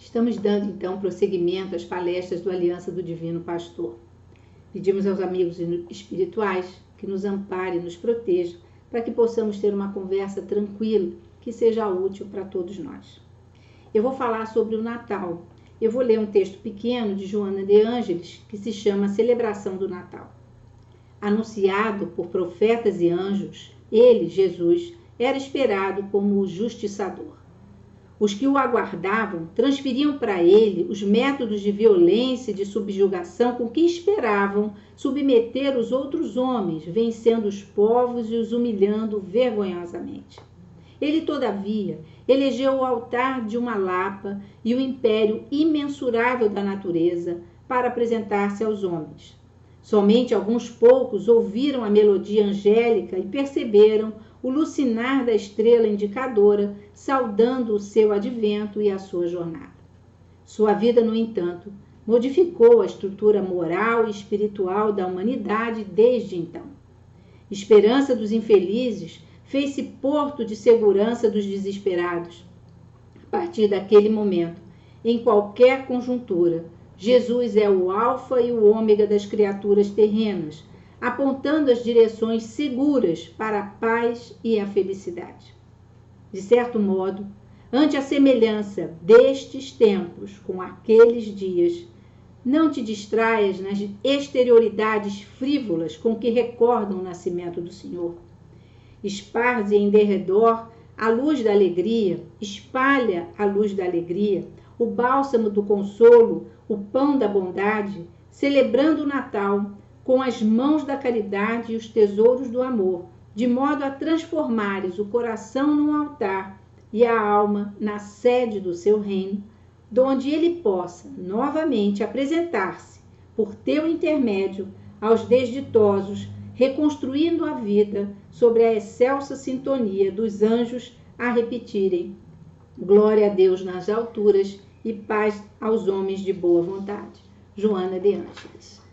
Estamos dando, então, prosseguimento às palestras do Aliança do Divino Pastor. Pedimos aos amigos espirituais que nos amparem e nos protejam para que possamos ter uma conversa tranquila que seja útil para todos nós. Eu vou falar sobre o Natal. Eu vou ler um texto pequeno de Joana de Ângeles que se chama Celebração do Natal. Anunciado por profetas e anjos, ele, Jesus, era esperado como o justiçador. Os que o aguardavam transferiam para ele os métodos de violência e de subjugação com que esperavam submeter os outros homens, vencendo os povos e os humilhando vergonhosamente. Ele, todavia, elegeu o altar de uma lapa e o império imensurável da natureza para apresentar-se aos homens. Somente alguns poucos ouviram a melodia angélica e perceberam o lucinar da estrela indicadora, saudando o seu advento e a sua jornada. Sua vida, no entanto, modificou a estrutura moral e espiritual da humanidade desde então. Esperança dos infelizes fez-se porto de segurança dos desesperados. A partir daquele momento, em qualquer conjuntura, Jesus é o alfa e o ômega das criaturas terrenas, apontando as direções seguras para a paz e a felicidade. De certo modo, ante a semelhança destes tempos com aqueles dias, não te distraias nas exterioridades frívolas com que recordam o nascimento do Senhor. Esparze em derredor a luz da alegria, espalha a luz da alegria, o bálsamo do consolo, o pão da bondade, celebrando o Natal com as mãos da caridade e os tesouros do amor, de modo a transformares o coração num altar e a alma na sede do seu reino, donde ele possa novamente apresentar-se, por teu intermédio, aos desditosos, reconstruindo a vida sobre a excelsa sintonia dos anjos a repetirem: glória a Deus nas alturas e paz aos homens de boa vontade. Joana de Ângeles.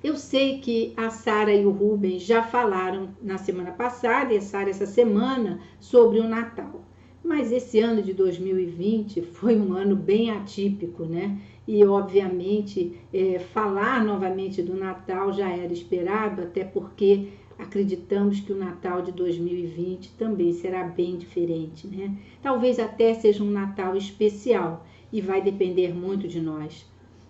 Eu sei que a Sara e o Rubens já falaram na semana passada, e a Sara essa semana, sobre o Natal. Mas esse ano de 2020 foi um ano bem atípico, né? E, obviamente, falar novamente do Natal já era esperado, até porque acreditamos que o Natal de 2020 também será bem diferente, né? Talvez até seja um Natal especial e vai depender muito de nós.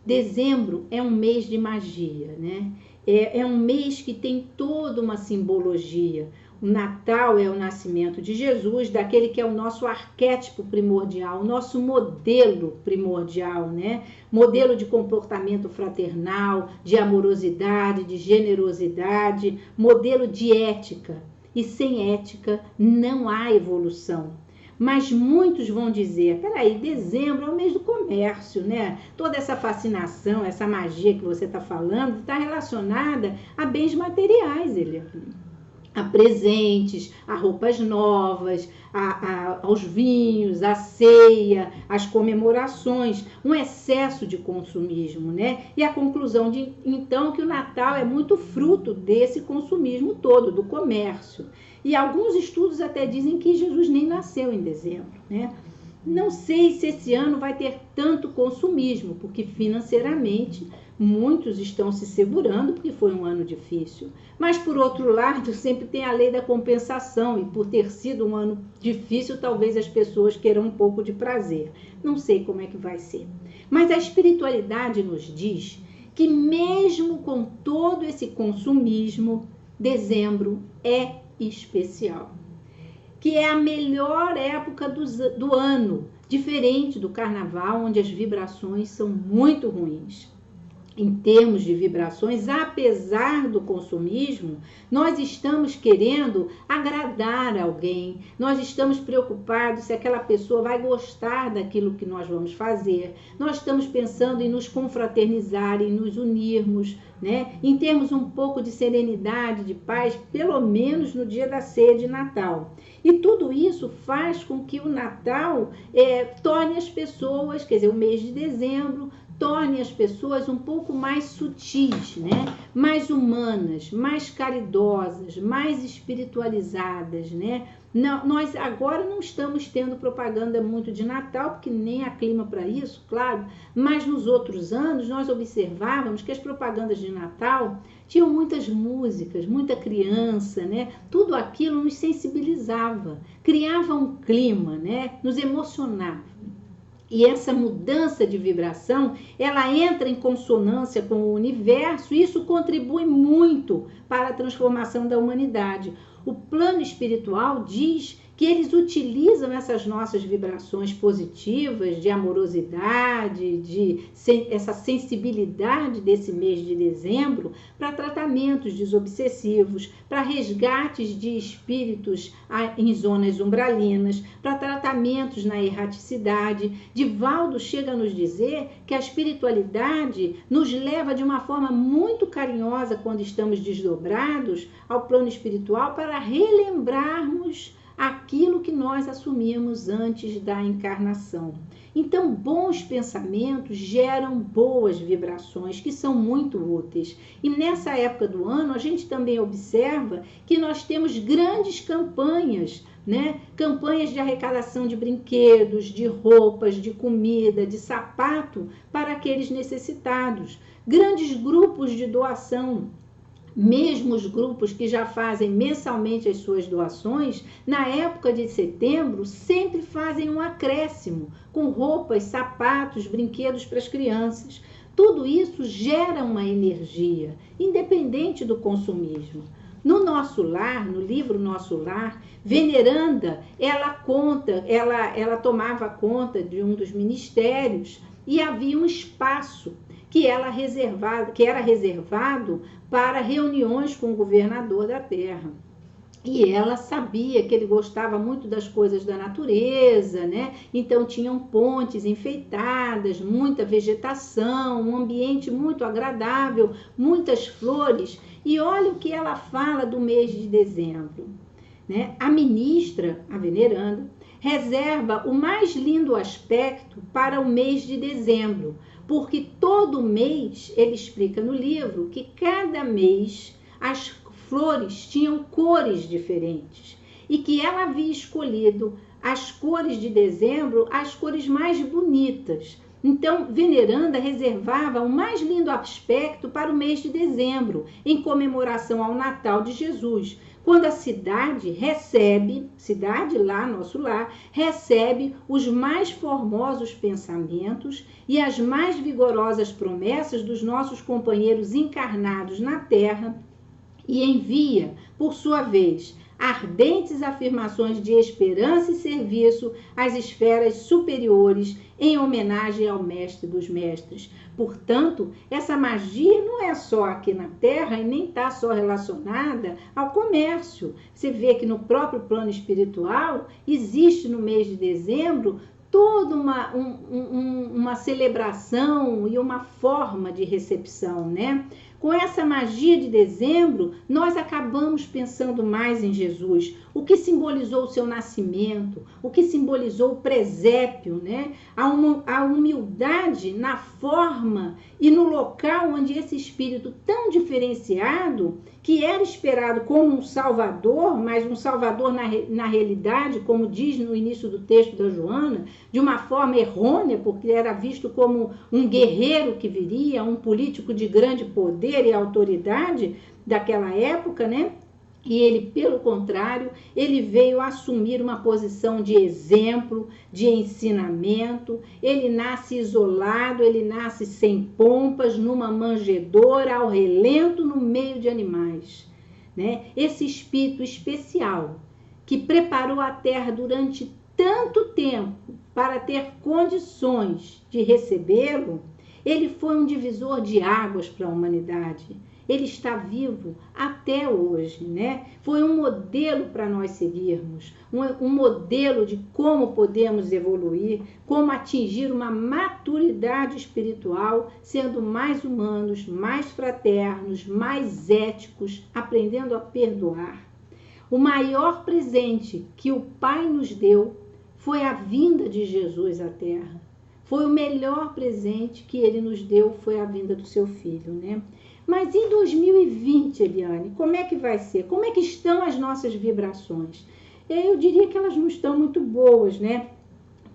Dezembro é um mês de magia, né? É um mês que tem toda uma simbologia. O Natal é o nascimento de Jesus, daquele que é o nosso arquétipo primordial, o nosso modelo primordial, né? Modelo de comportamento fraternal, de amorosidade, de generosidade, modelo de ética. E sem ética não há evolução. Mas muitos vão dizer, peraí, dezembro é o mês do comércio, né? Toda essa fascinação, essa magia que você está falando, está relacionada a bens materiais, a presentes, a roupas novas, aos vinhos, à ceia, às comemorações, um excesso de consumismo, né? E a conclusão de, então, que o Natal é muito fruto desse consumismo todo, do comércio. E alguns estudos até dizem que Jesus nem nasceu em dezembro, né? Não sei se esse ano vai ter tanto consumismo, porque financeiramente muitos estão se segurando, porque foi um ano difícil. Mas, por outro lado, sempre tem a lei da compensação, e por ter sido um ano difícil, talvez as pessoas queiram um pouco de prazer. Não sei como é que vai ser. Mas a espiritualidade nos diz que mesmo com todo esse consumismo, dezembro é especial, que é a melhor época do ano, diferente do carnaval, onde as vibrações são muito ruins. Em termos de vibrações, apesar do consumismo, nós estamos querendo agradar alguém, nós estamos preocupados se aquela pessoa vai gostar daquilo que nós vamos fazer, nós estamos pensando em nos confraternizar, em nos unirmos, né? Em termos um pouco de serenidade, de paz, pelo menos no dia da ceia de Natal. E tudo isso faz com que o Natal torne as pessoas, quer dizer, o mês de dezembro, torne as pessoas um pouco mais sutis, né? Mais humanas, mais caridosas, mais espiritualizadas, né? Não, nós agora não estamos tendo propaganda muito de Natal, porque nem há clima para isso, claro, mas nos outros anos nós observávamos que as propagandas de Natal tinham muitas músicas, muita criança, né? Tudo aquilo nos sensibilizava, criava um clima, né? Nos emocionava. E essa mudança de vibração, ela entra em consonância com o universo e isso contribui muito para a transformação da humanidade. O plano espiritual diz que eles utilizam essas nossas vibrações positivas, de amorosidade, essa sensibilidade desse mês de dezembro, para tratamentos desobsessivos, para resgates de espíritos em zonas umbralinas, para tratamentos na erraticidade. Divaldo chega a nos dizer que a espiritualidade nos leva de uma forma muito carinhosa, quando estamos desdobrados, ao plano espiritual, para relembrarmos aquilo que nós assumimos antes da encarnação. Então, bons pensamentos geram boas vibrações, que são muito úteis. E nessa época do ano, a gente também observa que nós temos grandes campanhas, né? Campanhas de arrecadação de brinquedos, de roupas, de comida, de sapato para aqueles necessitados. Grandes grupos de doação. Mesmo os grupos que já fazem mensalmente as suas doações, na época de setembro, sempre fazem um acréscimo, com roupas, sapatos, brinquedos para as crianças. Tudo isso gera uma energia, independente do consumismo. No Nosso Lar, no livro Nosso Lar, Veneranda, ela tomava conta de um dos ministérios e havia um espaço que era reservado para reuniões com o governador da terra. E ela sabia que ele gostava muito das coisas da natureza, né? Então tinham pontes enfeitadas, muita vegetação, um ambiente muito agradável, muitas flores. E olha o que ela fala do mês de dezembro, né? A ministra, a veneranda, reserva o mais lindo aspecto para o mês de dezembro, porque todo mês, ele explica no livro, que cada mês as flores tinham cores diferentes e que ela havia escolhido as cores de dezembro, as cores mais bonitas. Então, Veneranda reservava o mais lindo aspecto para o mês de dezembro, em comemoração ao Natal de Jesus, quando a cidade lá, Nosso Lar, recebe os mais formosos pensamentos e as mais vigorosas promessas dos nossos companheiros encarnados na Terra e envia, por sua vez, ardentes afirmações de esperança e serviço às esferas superiores em homenagem ao Mestre dos Mestres. Portanto, essa magia não é só aqui na Terra e nem está só relacionada ao comércio. Você vê que no próprio plano espiritual existe no mês de dezembro toda uma celebração e uma forma de recepção, né? Com essa magia de dezembro, nós acabamos pensando mais em Jesus, o que simbolizou o seu nascimento, o que simbolizou o presépio, né? A humildade na forma e no local onde esse espírito tão diferenciado, que era esperado como um salvador, mas um salvador na realidade, como diz no início do texto da Joana, de uma forma errônea, porque era visto como um guerreiro que viria, um político de grande poder e autoridade daquela época, né? E ele, pelo contrário, ele veio assumir uma posição de exemplo, de ensinamento. Ele nasce isolado, ele nasce sem pompas, numa manjedoura, ao relento, no meio de animais, né? Esse espírito especial que preparou a terra durante tanto tempo para ter condições de recebê-lo, ele foi um divisor de águas para a humanidade. Ele está vivo até hoje, né? Foi um modelo para nós seguirmos, um modelo de como podemos evoluir, como atingir uma maturidade espiritual, sendo mais humanos, mais fraternos, mais éticos, aprendendo a perdoar. O maior presente que o Pai nos deu foi a vinda de Jesus à Terra. Foi o melhor presente que ele nos deu, foi a vinda do seu Filho, né? Mas em 2020, Eliane, como é que vai ser? Como é que estão as nossas vibrações? eu diria que elas não estão muito boas, né?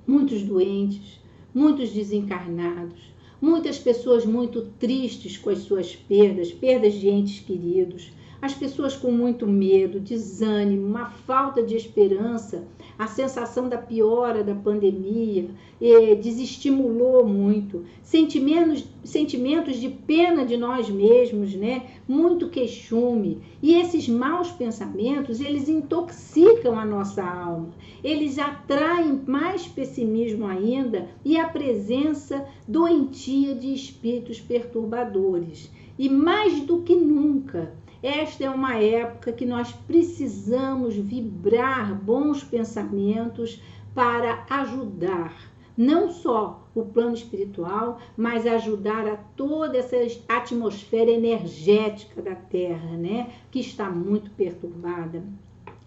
Muitos doentes, muitos desencarnados, muitas pessoas muito tristes com as suas perdas de entes queridos, as pessoas com muito medo, desânimo, uma falta de esperança, a sensação da piora da pandemia desestimulou muito, sentimentos de pena de nós mesmos, né? Muito queixume. E esses maus pensamentos, eles intoxicam a nossa alma, eles atraem mais pessimismo ainda e a presença doentia de espíritos perturbadores. E mais do que nunca, esta é uma época que nós precisamos vibrar bons pensamentos para ajudar não só o plano espiritual, mas ajudar a toda essa atmosfera energética da Terra, né, que está muito perturbada.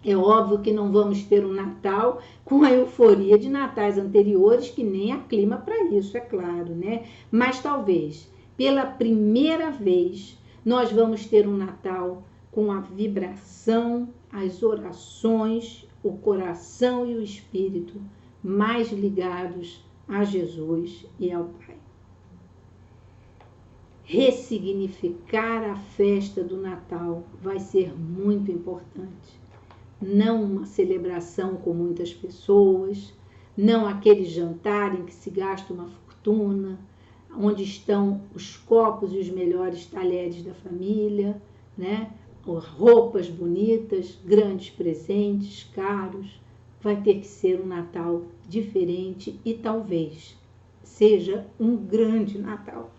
É óbvio que não vamos ter um Natal com a euforia de natais anteriores, que nem há clima para isso, é claro, né? Mas talvez, pela primeira vez, nós vamos ter um Natal com a vibração, as orações, o coração e o espírito mais ligados a Jesus e ao Pai. Ressignificar a festa do Natal vai ser muito importante. Não uma celebração com muitas pessoas, não aquele jantar em que se gasta uma fortuna, onde estão os copos e os melhores talheres da família, né? Roupas bonitas, grandes presentes, caros. Vai ter que ser um Natal diferente e talvez seja um grande Natal.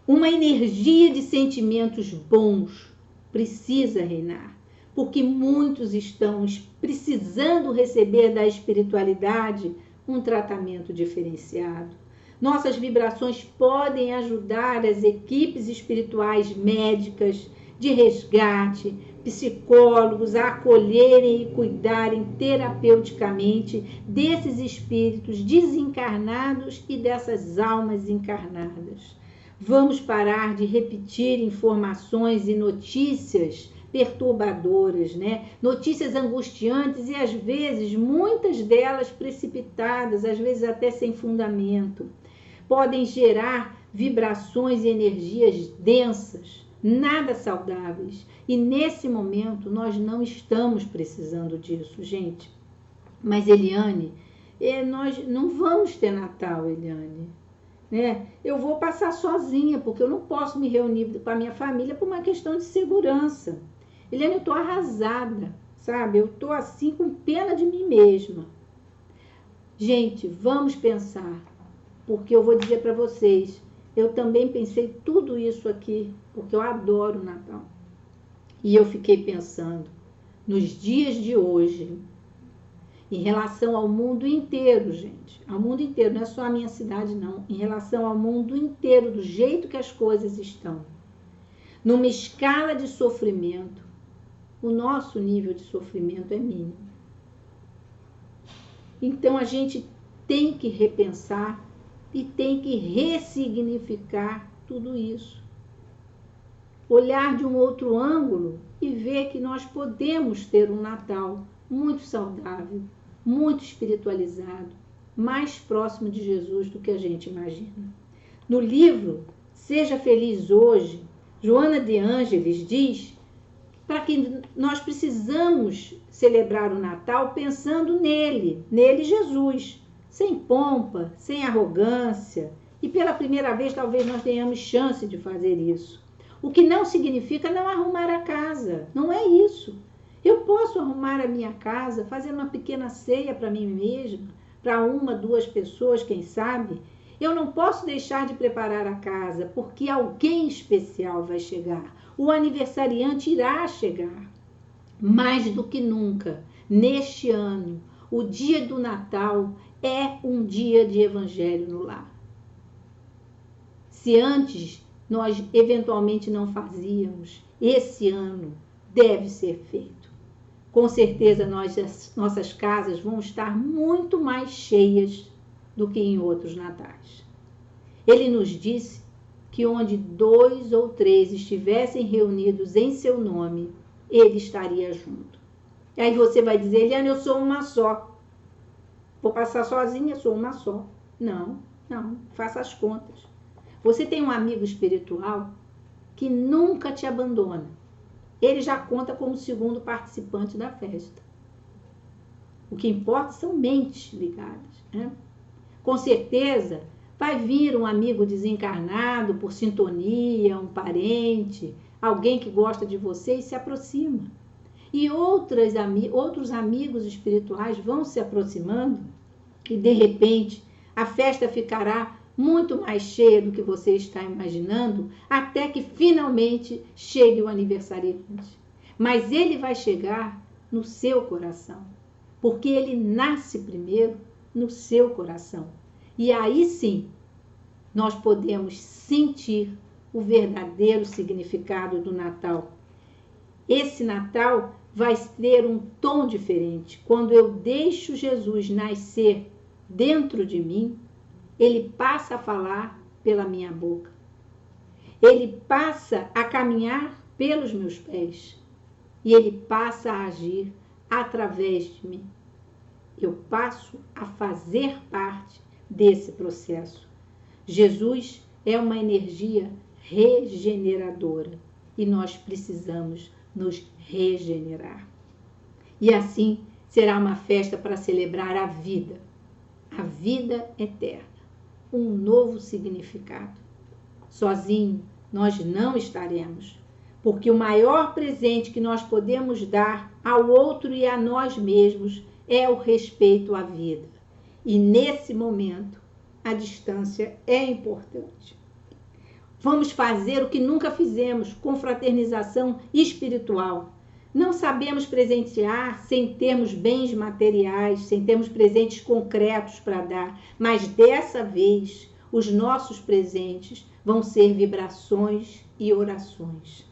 Uma energia de sentimentos bons precisa reinar, porque muitos estão precisando receber da espiritualidade um tratamento diferenciado. Nossas vibrações podem ajudar as equipes espirituais médicas, de resgate, psicólogos a acolherem e cuidarem terapeuticamente desses espíritos desencarnados e dessas almas encarnadas. Vamos parar de repetir informações e notícias perturbadoras, né? Notícias angustiantes e às vezes, muitas delas precipitadas, às vezes até sem fundamento. Podem gerar vibrações e energias densas, nada saudáveis. E nesse momento nós não estamos precisando disso, gente. Mas Eliane, nós não vamos ter Natal, Eliane. Né? Eu vou passar sozinha, porque eu não posso me reunir com a minha família por uma questão de segurança. Eliane, eu estou arrasada, sabe? Eu estou assim com pena de mim mesma. Gente, vamos pensar, porque eu vou dizer para vocês, eu também pensei tudo isso aqui, porque eu adoro o Natal. E eu fiquei pensando, nos dias de hoje, em relação ao mundo inteiro, gente, ao mundo inteiro, não é só a minha cidade, não, em relação ao mundo inteiro, do jeito que as coisas estão, numa escala de sofrimento, o nosso nível de sofrimento é mínimo. Então, a gente tem que repensar e tem que ressignificar tudo isso. Olhar de um outro ângulo e ver que nós podemos ter um Natal muito saudável, muito espiritualizado, mais próximo de Jesus do que a gente imagina. No livro Seja Feliz Hoje, Joana de Ângeles diz para que nós precisamos celebrar o Natal pensando nele, Jesus, sem pompa, sem arrogância, e pela primeira vez talvez nós tenhamos chance de fazer isso. O que não significa não arrumar a casa, não é isso. Eu posso arrumar a minha casa, fazer uma pequena ceia para mim mesma, para 1, 2 pessoas, quem sabe. Eu não posso deixar de preparar a casa, porque alguém especial vai chegar. O aniversariante irá chegar. Mais do que nunca, neste ano, o dia do Natal é um dia de evangelho no lar. Se antes nós eventualmente não fazíamos, esse ano deve ser feito. Com certeza nossas casas vão estar muito mais cheias do que em outros natais. Ele nos disse que onde 2 ou 3 estivessem reunidos em seu nome, ele estaria junto. E aí você vai dizer, Eliane, eu sou uma só. Vou passar sozinha, sou uma só. Não, faça as contas. Você tem um amigo espiritual que nunca te abandona. Ele já conta como segundo participante da festa. O que importa são mentes ligadas, né? Com certeza, vai vir um amigo desencarnado por sintonia, um parente, alguém que gosta de você e se aproxima. E outros amigos espirituais vão se aproximando e, de repente, a festa ficará muito mais cheia do que você está imaginando, até que finalmente chegue o aniversariante. Mas ele vai chegar no seu coração, porque ele nasce primeiro no seu coração. E aí sim, nós podemos sentir o verdadeiro significado do Natal. Esse Natal vai ter um tom diferente. Quando eu deixo Jesus nascer dentro de mim, ele passa a falar pela minha boca. Ele passa a caminhar pelos meus pés. E ele passa a agir através de mim. Eu passo a fazer parte desse processo. Jesus é uma energia regeneradora e nós precisamos nos regenerar. E assim será uma festa para celebrar a vida eterna, um novo significado. Sozinho nós não estaremos, porque o maior presente que nós podemos dar ao outro e a nós mesmos é o respeito à vida. E nesse momento, a distância é importante. Vamos fazer o que nunca fizemos, confraternização espiritual. Não sabemos presentear sem termos bens materiais, sem termos presentes concretos para dar, mas dessa vez os nossos presentes vão ser vibrações e orações.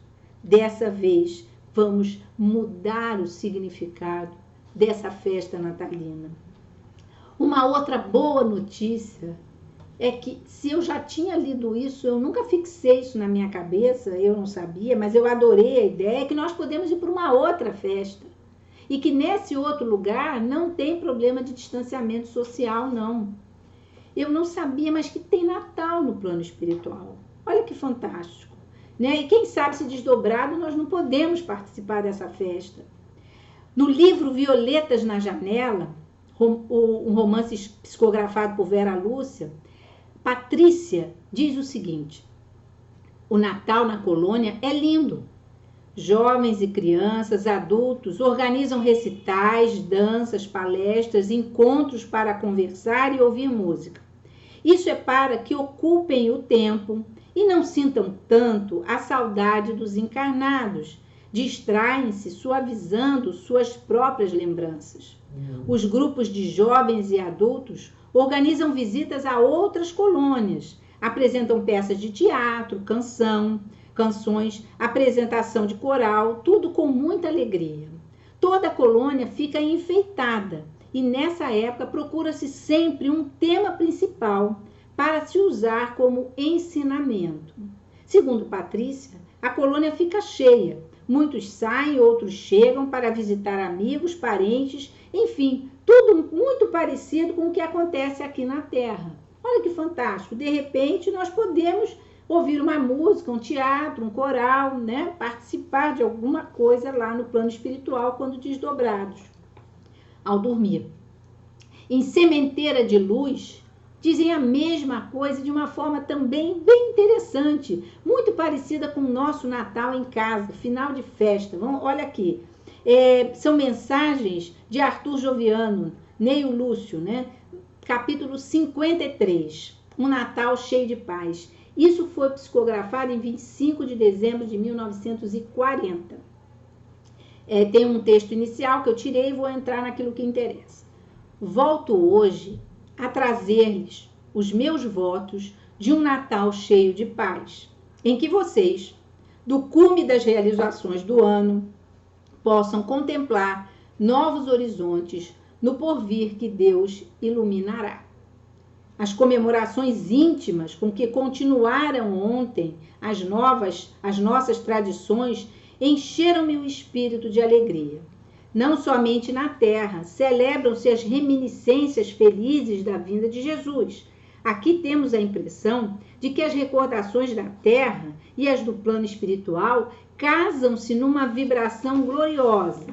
Dessa vez vamos mudar o significado dessa festa natalina. Uma outra boa notícia é que, se eu já tinha lido isso, eu nunca fixei isso na minha cabeça, eu não sabia, mas eu adorei a ideia que nós podemos ir para uma outra festa. E que nesse outro lugar não tem problema de distanciamento social, não. Eu não sabia, mas que tem Natal no plano espiritual. Olha que fantástico, né? E quem sabe, se desdobrado, nós não podemos participar dessa festa. No livro Violetas na Janela, um romance psicografado por Vera Lúcia, Patrícia diz o seguinte: o Natal na colônia é lindo. Jovens e crianças, adultos organizam recitais, danças, palestras, encontros para conversar e ouvir música. Isso é para que ocupem o tempo e não sintam tanto a saudade dos encarnados. Distraem-se, suavizando suas próprias lembranças. Os grupos de jovens e adultos organizam visitas a outras colônias, apresentam peças de teatro, canções, apresentação de coral, tudo com muita alegria. Toda a colônia fica enfeitada e nessa época procura-se sempre um tema principal para se usar como ensinamento. Segundo Patrícia, a colônia fica cheia. Muitos saem, outros chegam para visitar amigos, parentes, enfim, tudo muito parecido com o que acontece aqui na Terra. Olha que fantástico! De repente, nós podemos ouvir uma música, um teatro, um coral, né? Participar de alguma coisa lá no plano espiritual quando desdobrados, ao dormir. Em Sementeira de Luz, dizem a mesma coisa de uma forma também bem interessante, muito parecida com o nosso Natal em casa, final de festa. Olha aqui, são mensagens de Arthur Joviano, Neio Lúcio, né? Capítulo 53, um Natal cheio de paz. Isso foi psicografado em 25 de dezembro de 1940. Tem um texto inicial que eu tirei e vou entrar naquilo que interessa. Volto hoje a trazer-lhes os meus votos de um Natal cheio de paz, em que vocês, do cume das realizações do ano, possam contemplar novos horizontes no porvir que Deus iluminará. As comemorações íntimas com que continuaram ontem as nossas tradições encheram-me o espírito de alegria. Não somente na terra, celebram-se as reminiscências felizes da vinda de Jesus. Aqui temos a impressão de que as recordações da terra e as do plano espiritual casam-se numa vibração gloriosa,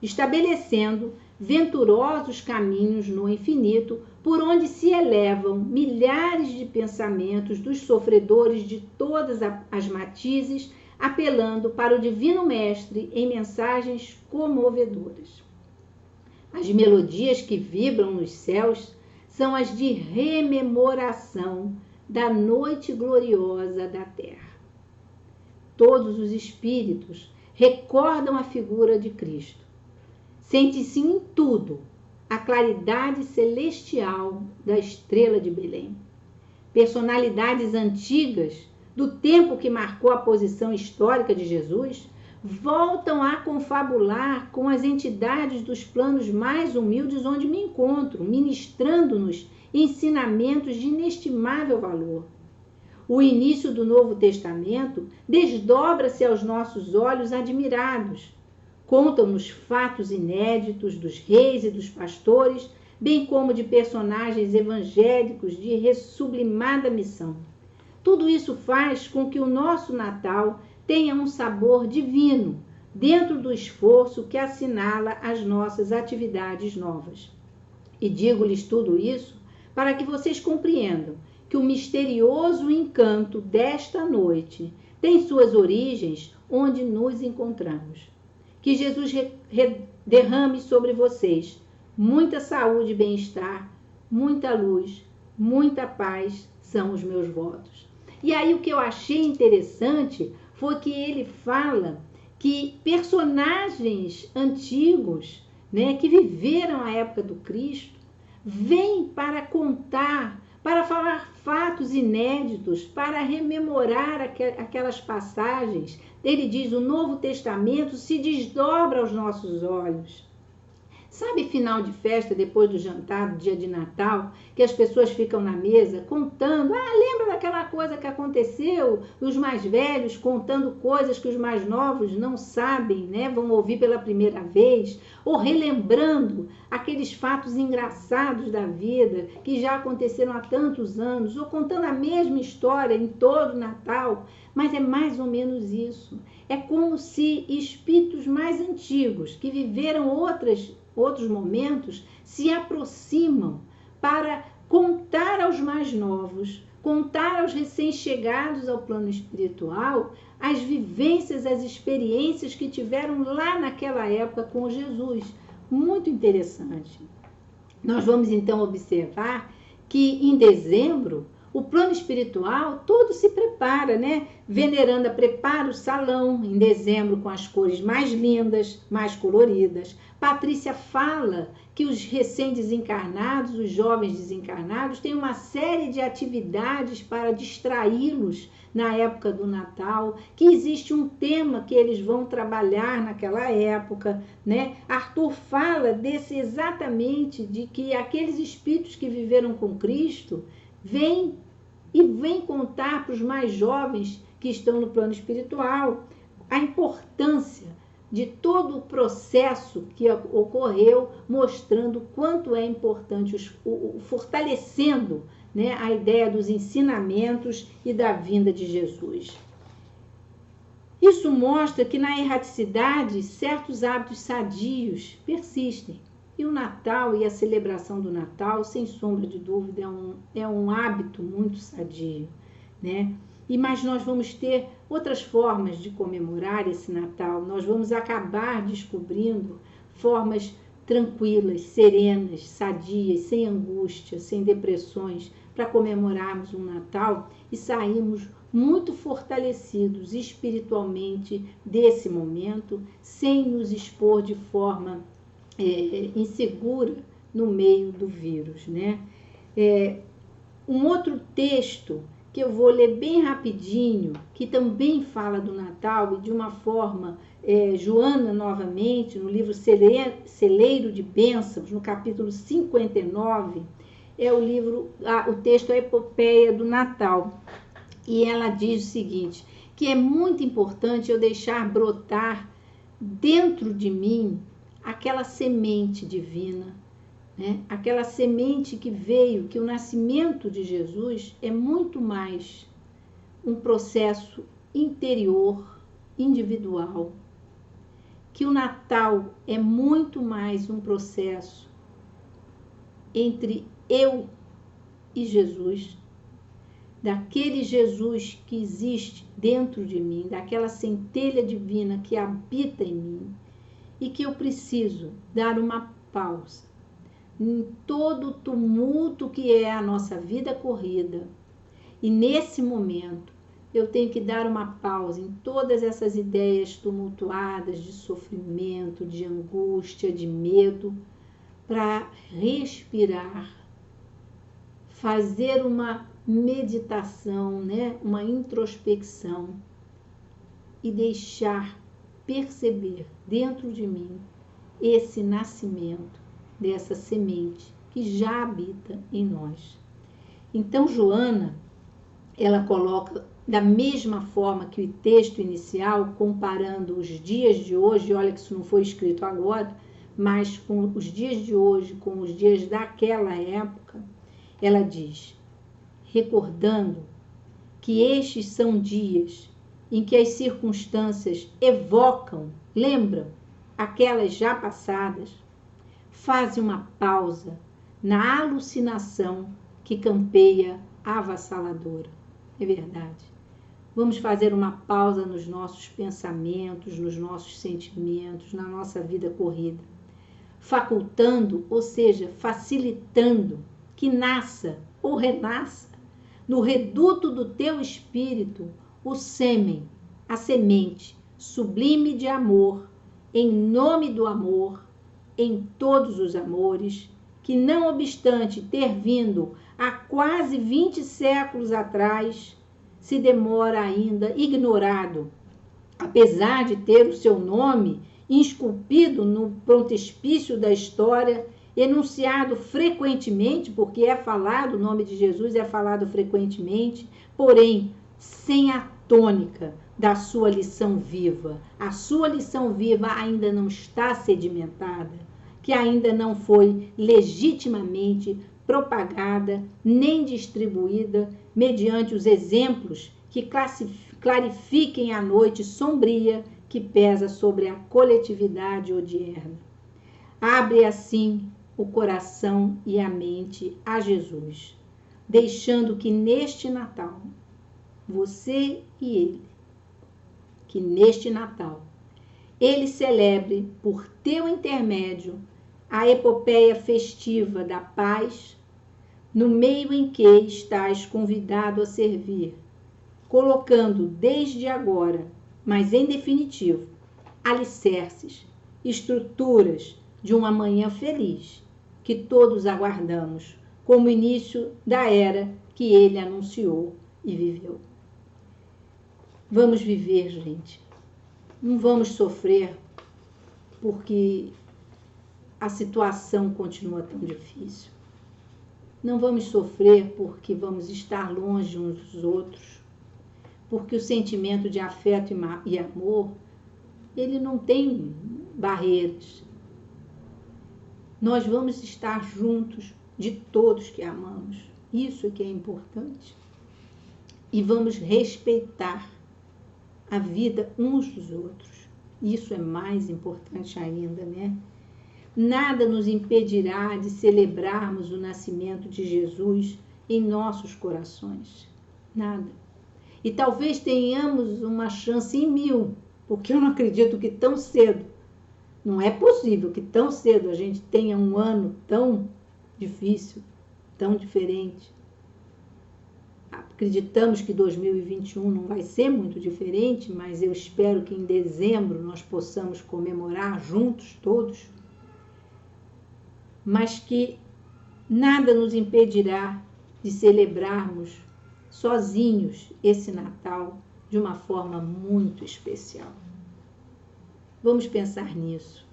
estabelecendo venturosos caminhos no infinito, por onde se elevam milhares de pensamentos dos sofredores de todas as matizes, apelando para o Divino Mestre em mensagens comovedoras. As melodias que vibram nos céus são as de rememoração da noite gloriosa da terra. Todos os espíritos recordam a figura de Cristo. Sente-se em tudo a claridade celestial da estrela de Belém. Personalidades antigas, do tempo que marcou a posição histórica de Jesus, voltam a confabular com as entidades dos planos mais humildes onde me encontro, ministrando-nos ensinamentos de inestimável valor. O início do Novo Testamento desdobra-se aos nossos olhos admirados. Contam-nos fatos inéditos dos reis e dos pastores, bem como de personagens evangélicos de ressublimada missão. Tudo isso faz com que o nosso Natal tenha um sabor divino, dentro do esforço que assinala as nossas atividades novas. E digo-lhes tudo isso para que vocês compreendam que o misterioso encanto desta noite tem suas origens onde nos encontramos. Que Jesus derrame sobre vocês muita saúde e bem-estar, muita luz, muita paz, são os meus votos. E aí o que eu achei interessante foi que ele fala que personagens antigos, né, que viveram a época do Cristo, vêm para contar, para falar fatos inéditos, para rememorar aquelas passagens. Ele diz, o Novo Testamento se desdobra aos nossos olhos. Sabe final de festa, depois do jantar, do dia de Natal, que as pessoas ficam na mesa contando, lembra daquela coisa que aconteceu? Os mais velhos contando coisas que os mais novos não sabem, né? Vão ouvir pela primeira vez, ou relembrando aqueles fatos engraçados da vida que já aconteceram há tantos anos, ou contando a mesma história em todo Natal, mas é mais ou menos isso. É como se espíritos mais antigos, que viveram outros momentos, se aproximam para contar aos mais novos, contar aos recém-chegados ao plano espiritual as vivências, as experiências que tiveram lá naquela época com Jesus. Muito interessante. Nós vamos então observar que em dezembro o plano espiritual todo se prepara, né? Veneranda prepara o salão em dezembro com as cores mais lindas, mais coloridas. Patrícia fala que os recém-desencarnados, os jovens desencarnados, têm uma série de atividades para distraí-los na época do Natal, que existe um tema que eles vão trabalhar naquela época, né? Arthur fala desse exatamente, de que aqueles espíritos que viveram com Cristo vêm contar para os mais jovens que estão no plano espiritual a importância de todo o processo que ocorreu, mostrando quanto é importante, fortalecendo, né, a ideia dos ensinamentos e da vinda de Jesus. Isso mostra que na erraticidade certos hábitos sadios persistem. E o Natal e a celebração do Natal, sem sombra de dúvida, é um hábito muito sadio, né? Mas nós vamos ter outras formas de comemorar esse Natal. Nós vamos acabar descobrindo formas tranquilas, serenas, sadias, sem angústia, sem depressões, para comemorarmos um Natal e sairmos muito fortalecidos espiritualmente desse momento, sem nos expor de forma insegura no meio do vírus, né? Um outro texto que eu vou ler bem rapidinho, que também fala do Natal e de uma forma, Joana novamente, no livro Celeiro de Bênçãos, no capítulo 59, o texto é a Epopeia do Natal. E ela diz o seguinte, que é muito importante eu deixar brotar dentro de mim aquela semente divina, né? Aquela semente que veio, que o nascimento de Jesus é muito mais um processo interior, individual, que o Natal é muito mais um processo entre eu e Jesus, daquele Jesus que existe dentro de mim, daquela centelha divina que habita em mim e que eu preciso dar uma pausa em todo o tumulto que é a nossa vida corrida. E nesse momento eu tenho que dar uma pausa em todas essas ideias tumultuadas de sofrimento, de angústia, de medo, para respirar, fazer uma meditação, né? Uma introspecção e deixar perceber dentro de mim esse nascimento dessa semente que já habita em nós. Então, Joana, ela coloca da mesma forma que o texto inicial, comparando os dias de hoje, olha que isso não foi escrito agora, mas com os dias de hoje, com os dias daquela época, ela diz, recordando que estes são dias em que as circunstâncias evocam, lembram, aquelas já passadas, faz uma pausa na alucinação que campeia avassaladora. É verdade. Vamos fazer uma pausa nos nossos pensamentos, nos nossos sentimentos, na nossa vida corrida, facultando, ou seja, facilitando que nasça ou renasça no reduto do teu espírito o sêmen, a semente sublime de amor, em nome do amor, em todos os amores, que não obstante ter vindo há quase 20 séculos atrás, se demora ainda ignorado, apesar de ter o seu nome esculpido no frontispício da história, enunciado frequentemente, porque é falado, o nome de Jesus é falado frequentemente, porém, sem a tônica da sua lição viva. A sua lição viva ainda não está sedimentada, que ainda não foi legitimamente propagada nem distribuída mediante os exemplos que clarifiquem a noite sombria que pesa sobre a coletividade odierna. Abre assim o coração e a mente a Jesus, deixando que neste Natal, você e ele, que neste Natal, ele celebre por teu intermédio a epopeia festiva da paz, no meio em que estás convidado a servir, colocando desde agora, mas em definitivo, alicerces, estruturas de uma manhã feliz, que todos aguardamos como início da era que ele anunciou e viveu. Vamos viver, gente. Não vamos sofrer porque a situação continua tão difícil. Não vamos sofrer porque vamos estar longe uns dos outros, porque o sentimento de afeto e amor, ele não tem barreiras. Nós vamos estar juntos de todos que amamos. Isso é que é importante. E vamos respeitar a vida uns dos outros. Isso é mais importante ainda, né? Nada nos impedirá de celebrarmos o nascimento de Jesus em nossos corações. Nada. E talvez tenhamos uma chance em 1000, porque eu não acredito que tão cedo, não é possível que tão cedo a gente tenha um ano tão difícil, tão diferente. Acreditamos que 2021 não vai ser muito diferente, mas eu espero que em dezembro nós possamos comemorar juntos, todos, mas que nada nos impedirá de celebrarmos sozinhos esse Natal de uma forma muito especial. Vamos pensar nisso.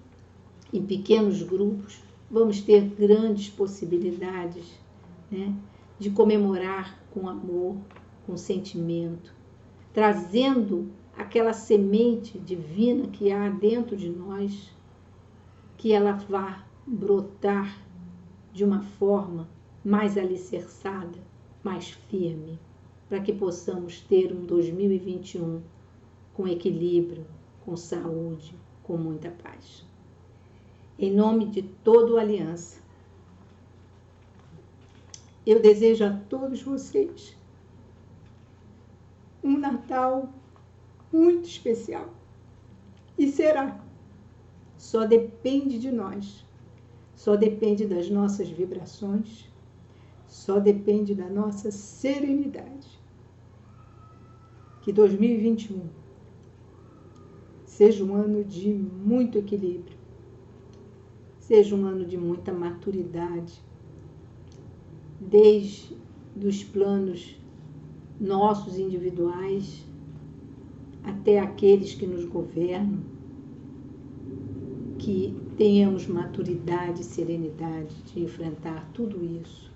Em pequenos grupos, vamos ter grandes possibilidades, né, de comemorar com amor, com sentimento, trazendo aquela semente divina que há dentro de nós que ela vá brotar de uma forma mais alicerçada, mais firme, para que possamos ter um 2021 com equilíbrio, com saúde, com muita paz. Em nome de toda a aliança, eu desejo a todos vocês um Natal muito especial. E será. Só depende de nós. Só depende das nossas vibrações. Só depende da nossa serenidade. Que 2021 seja um ano de muito equilíbrio. Seja um ano de muita maturidade. Desde os planos nossos individuais até aqueles que nos governam, que tenhamos maturidade e serenidade de enfrentar tudo isso,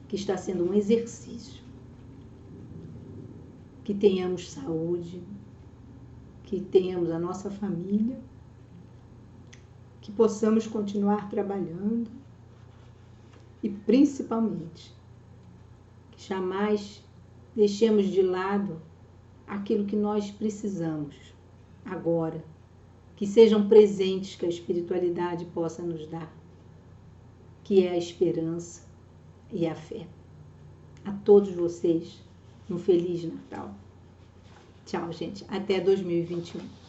que está sendo um exercício, que tenhamos saúde, que tenhamos a nossa família, que possamos continuar trabalhando e principalmente que jamais deixemos de lado aquilo que nós precisamos agora, que sejam presentes que a espiritualidade possa nos dar, que é a esperança e a fé. A todos vocês, um Feliz Natal. Tchau, gente. Até 2021.